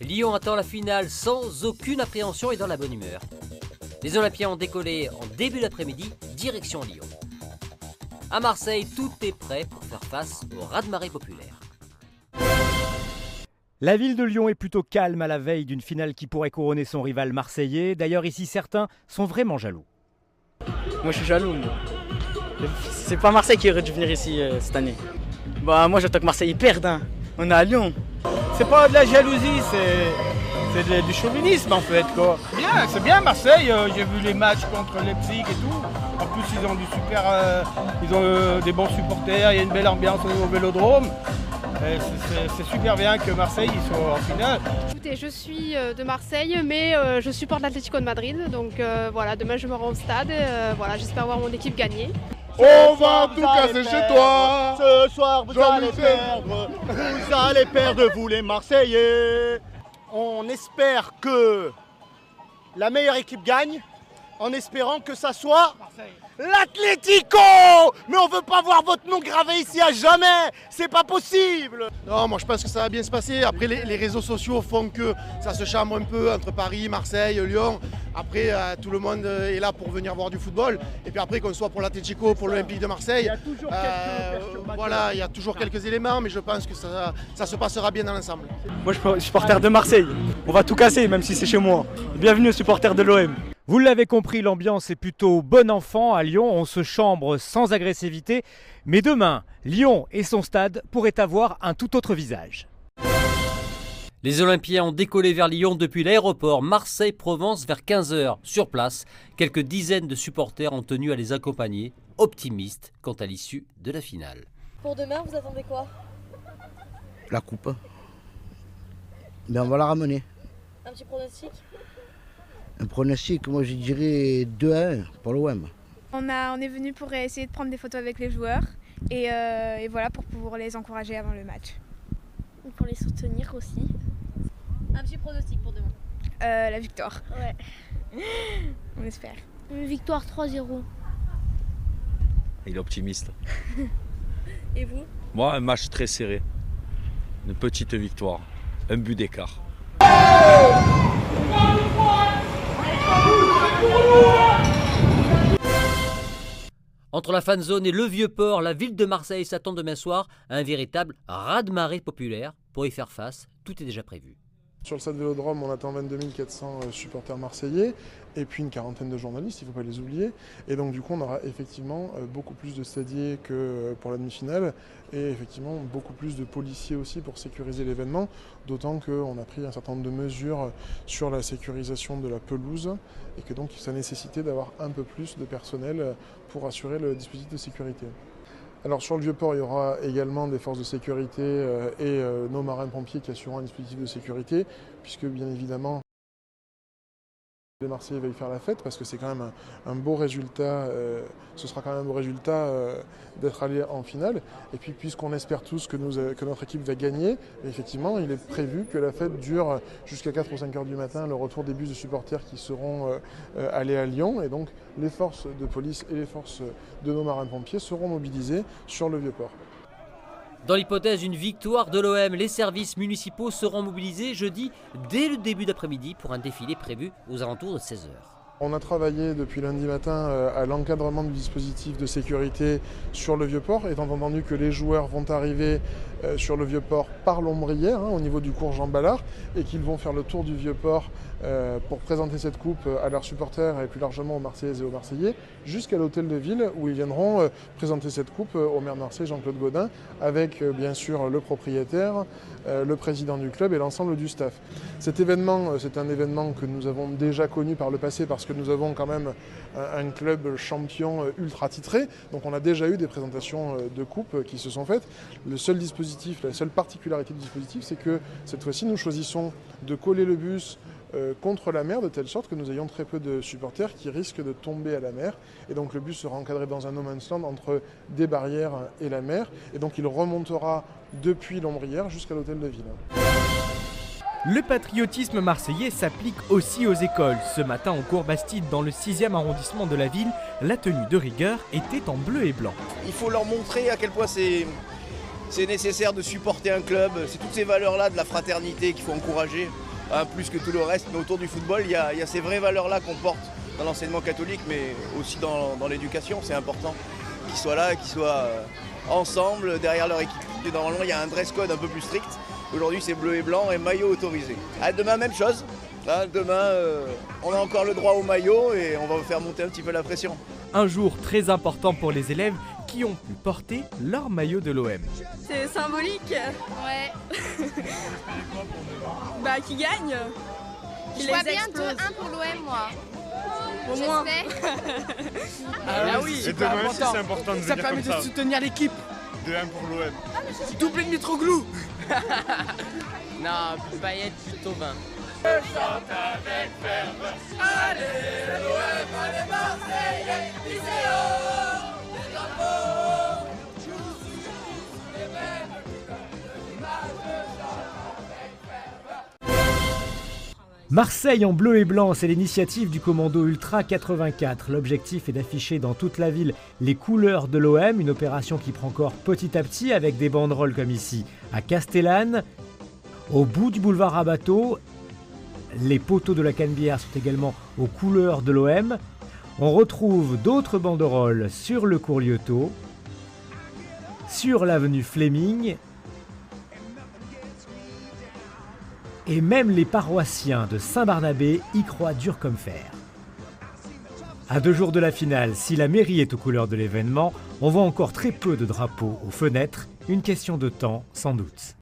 Lyon attend la finale sans aucune appréhension et dans la bonne humeur. Les Olympiens ont décollé en début d'après-midi, direction Lyon. À Marseille, tout est prêt pour faire face au raz-de-marée populaire. La ville de Lyon est plutôt calme à la veille d'une finale qui pourrait couronner son rival marseillais. D'ailleurs, ici, certains sont vraiment jaloux. Moi, je suis jaloux. C'est pas Marseille qui aurait dû venir ici cette année. Bah, moi, j'attends que Marseille perde. Hein. On est à Lyon. C'est pas de la jalousie, c'est du chauvinisme en fait quoi. Bien, c'est bien Marseille, j'ai vu les matchs contre Leipzig et tout. En plus ils ont des bons supporters, il y a une belle ambiance au Vélodrome. C'est super bien que Marseille ils soient en finale. Écoutez, je suis de Marseille, mais je supporte l'Atlético de Madrid. Donc voilà, demain je me rends au stade. Voilà, j'espère voir mon équipe gagner. On va tout casser chez toi. Ce soir vous allez perdre. Vous allez perdre vous les Marseillais. On espère que la meilleure équipe gagne, en espérant que ça soit l'Atlético. Mais on veut pas voir votre nom gravé ici à jamais. C'est pas possible. Non, moi je pense que ça va bien se passer. Après les réseaux sociaux font que ça se chambre un peu entre Paris, Marseille, Lyon. Après tout le monde est là pour venir voir du football. Et puis après qu'on soit pour l'Atlético, pour l'Olympique de Marseille. Il y a toujours voilà, il y a toujours quelques éléments, mais je pense que ça se passera bien dans l'ensemble. Moi, je suis supporter de Marseille. On va tout casser, même si c'est chez moi. Bienvenue aux supporters de l'OM. Vous l'avez compris, l'ambiance est plutôt bon enfant à Lyon. On se chambre sans agressivité. Mais demain, Lyon et son stade pourraient avoir un tout autre visage. Les Olympiens ont décollé vers Lyon depuis l'aéroport Marseille-Provence vers 15h. Sur place, quelques dizaines de supporters ont tenu à les accompagner, optimistes quant à l'issue de la finale. Pour demain, vous attendez quoi? La coupe. Mais on va la ramener. Un petit pronostic? Un pronostic, moi je dirais 2-1 pour l'OM. On est venu pour essayer de prendre des photos avec les joueurs et voilà, pour pouvoir les encourager avant le match. Pour les soutenir aussi. Un petit pronostic pour demain? La victoire. Ouais. On espère. Une victoire 3-0. Il est optimiste. Et vous? Moi, un match très serré. Une petite victoire. Un but d'écart. Entre la fanzone et le Vieux-Port, la ville de Marseille s'attend demain soir à un véritable raz-de-marée populaire. Pour y faire face, tout est déjà prévu. Sur le stade Vélodrome, on attend 22 400 supporters marseillais et puis une quarantaine de journalistes, il ne faut pas les oublier. Et donc du coup, on aura effectivement beaucoup plus de stadiers que pour la demi-finale et effectivement beaucoup plus de policiers aussi pour sécuriser l'événement, d'autant qu'on a pris un certain nombre de mesures sur la sécurisation de la pelouse et que donc ça nécessitait d'avoir un peu plus de personnel pour assurer le dispositif de sécurité. Alors sur le Vieux-Port, il y aura également des forces de sécurité et nos marins-pompiers qui assureront un dispositif de sécurité, puisque bien évidemment, les Marseillais veulent faire la fête, parce que c'est quand même un beau résultat, ce sera quand même un beau résultat d'être allé en finale. Et puis puisqu'on espère tous que notre équipe va gagner, effectivement, il est prévu que la fête dure jusqu'à 4 ou 5 heures du matin, le retour des bus de supporters qui seront allés à Lyon. Et donc les forces de police et les forces de nos marins-pompiers seront mobilisées sur le Vieux-Port. Dans l'hypothèse d'une victoire de l'OM, les services municipaux seront mobilisés jeudi dès le début d'après-midi pour un défilé prévu aux alentours de 16h. On a travaillé depuis lundi matin à l'encadrement du dispositif de sécurité sur le Vieux-Port, étant entendu que les joueurs vont arriver sur le Vieux-Port par l'Ombrière, au niveau du cours Jean Ballard, et qu'ils vont faire le tour du Vieux-Port pour présenter cette coupe à leurs supporters et plus largement aux Marseillaises et aux Marseillais, jusqu'à l'hôtel de ville où ils viendront présenter cette coupe au maire de Marseille, Jean-Claude Gaudin, avec bien sûr le propriétaire, le président du club et l'ensemble du staff. Cet événement, c'est un événement que nous avons déjà connu par le passé parce que nous avons quand même un club champion ultra titré, donc on a déjà eu des présentations de coupes qui se sont faites. Le seul dispositif, la seule particularité du dispositif, c'est que cette fois-ci nous choisissons de coller le bus contre la mer, de telle sorte que nous ayons très peu de supporters qui risquent de tomber à la mer. Et donc le bus sera encadré dans un no man's land entre des barrières et la mer. Et donc il remontera depuis l'Ombrière jusqu'à l'hôtel de ville. Le patriotisme marseillais s'applique aussi aux écoles. Ce matin, en cours Bastide, dans le 6e arrondissement de la ville, la tenue de rigueur était en bleu et blanc. Il faut leur montrer à quel point c'est nécessaire de supporter un club. C'est toutes ces valeurs-là de la fraternité qu'il faut encourager. plus que tout le reste. Mais autour du football, il y a ces vraies valeurs-là qu'on porte dans l'enseignement catholique, mais aussi dans l'éducation. C'est important qu'ils soient là, qu'ils soient ensemble, derrière leur équipe. Et normalement, il y a un dress code un peu plus strict. Aujourd'hui, c'est bleu et blanc et maillot autorisé. Demain, même chose. Demain, on a encore le droit au maillot et on va faire monter un petit peu la pression. Un jour très important pour les élèves qui ont pu porter leur maillot de l'OM. C'est symbolique. Ouais. Qui gagne. Je vois bien 2-1 pour l'OM, moi. Au moins. Oui, c'est important de venir. Ça permet de soutenir l'équipe. 2-1 pour l'OM. Doublé de Mitroglou. Non, Payet plutôt 20. Je chante avec ferveur. Allez l'OM, allez Marseillais, Lycéo, les drapeaux, tous sous les mêmes couleurs, l'image de chante avec ferveur. Marseille en bleu et blanc, c'est l'initiative du commando Ultra 84. L'objectif est d'afficher dans toute la ville les couleurs de l'OM, une opération qui prend corps petit à petit avec des banderoles comme ici à Castellane, au bout du boulevard Rabateau. Les poteaux de la Canebière sont également aux couleurs de l'OM. On retrouve d'autres banderoles sur le cours Lyoto, sur l'avenue Fleming, et même les paroissiens de Saint-Barnabé y croient dur comme fer. À 2 jours de la finale, si la mairie est aux couleurs de l'événement, on voit encore très peu de drapeaux aux fenêtres, une question de temps sans doute.